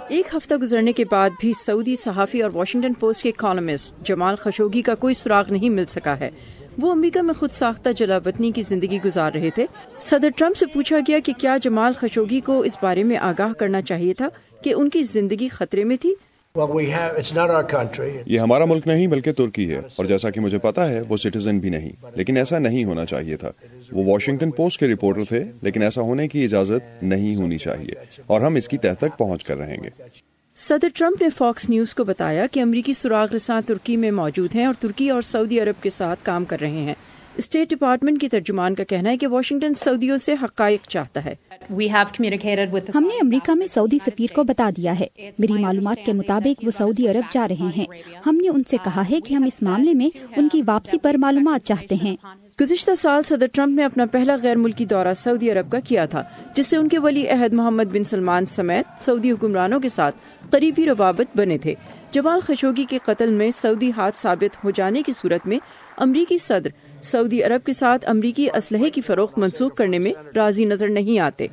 ایک ہفتہ گزرنے کے بعد بھی سعودی صحافی اور واشنگٹن پوسٹ کے کالمسٹ جمال خشوگی کا کوئی سراغ نہیں مل سکا ہے۔ وہ امریکہ میں خود ساختہ جلا وطنی کی زندگی گزار رہے تھے۔ صدر ٹرمپ سے پوچھا گیا کہ کیا جمال خشوگی کو اس بارے میں آگاہ کرنا چاہیے تھا کہ ان کی زندگی خطرے میں تھی۔ یہ ہمارا ملک نہیں بلکہ ترکی ہے، اور جیسا کہ مجھے پتا ہے وہ سٹیزن بھی نہیں، لیکن ایسا نہیں ہونا چاہیے تھا۔ وہ واشنگٹن پوسٹ کے رپورٹر تھے، لیکن ایسا ہونے کی اجازت نہیں ہونی چاہیے، اور ہم اس کی تہ تک پہنچ کر رہیں گے۔ صدر ٹرمپ نے فاکس نیوز کو بتایا کہ امریکی سراغ رساں ترکی میں موجود ہیں اور ترکی اور سعودی عرب کے ساتھ کام کر رہے ہیں۔ اسٹیٹ ڈپارٹمنٹ کی ترجمان کا کہنا ہے کہ واشنگٹن سعودیوں سے حقائق چاہتا ہے۔ ہم نے امریکہ میں سعودی سفیر کو بتا دیا ہے، میری معلومات کے مطابق وہ سعودی عرب جا رہے ہیں۔ ہم نے ان سے کہا ہے کہ ہم اس معاملے میں ان کی واپسی پر معلومات چاہتے ہیں۔ گزشتہ سال صدر ٹرمپ نے اپنا پہلا غیر ملکی دورہ سعودی عرب کا کیا تھا، جس سے ان کے ولی عہد محمد بن سلمان سمیت سعودی حکمرانوں کے ساتھ قریبی روابط بنے تھے۔ جمال خشوگی کے قتل میں سعودی ہاتھ ثابت ہو جانے کی صورت میں امریکی صدر سعودی عرب کے ساتھ امریکی اسلحے کی فروخت منسوخ کرنے میں راضی نظر نہیں آتے۔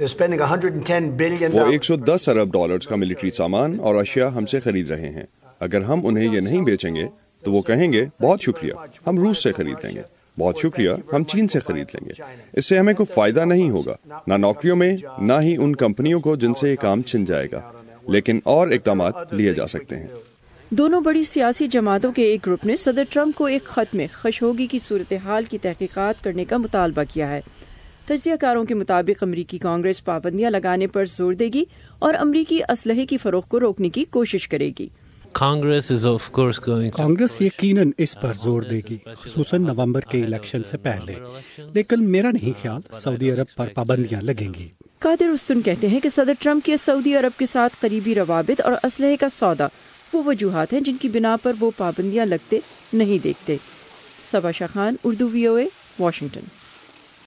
وہ $110 ارب کا ملٹری سامان اور اشیاء ہم سے خرید رہے ہیں۔ اگر ہم انہیں یہ نہیں بیچیں گے تو وہ کہیں گے بہت شکریہ، ہم روس سے خرید لیں گے، بہت شکریہ، ہم چین سے خرید لیں گے۔ اس سے ہمیں کوئی فائدہ نہیں ہوگا، نہ نوکریوں میں، نہ ہی ان کمپنیوں کو جن سے یہ کام چھن جائے گا، لیکن اور اقدامات لیے جا سکتے ہیں۔ دونوں بڑی سیاسی جماعتوں کے ایک گروپ نے صدر ٹرمپ کو ایک خط میں خشوگی کی صورتحال کی تحقیقات کرنے کا مطالبہ کیا ہے۔ تجزیہ کاروں کے مطابق امریکی کانگریس پابندیاں لگانے پر زور دے گی اور امریکی اسلحے کی فروخت کو روکنے کی کوشش کرے گی۔ کانگریس یقیناً اس پر زور دے گی، خصوصاً نومبر کے الیکشن سے پہلے، لیکن میرا نہیں خیال سعودی عرب پر پابندیاں لگیں گی۔ قادر استن کہتے ہیں کہ صدر ٹرمپ کے سعودی عرب کے ساتھ قریبی روابط اور اسلحے کا سودا وہ وجوہات ہیں جن کی بنا پر وہ پابندیاں لگتے نہیں دیکھتے۔ صبا شاہ خان، اردو VOA، واشنگٹن۔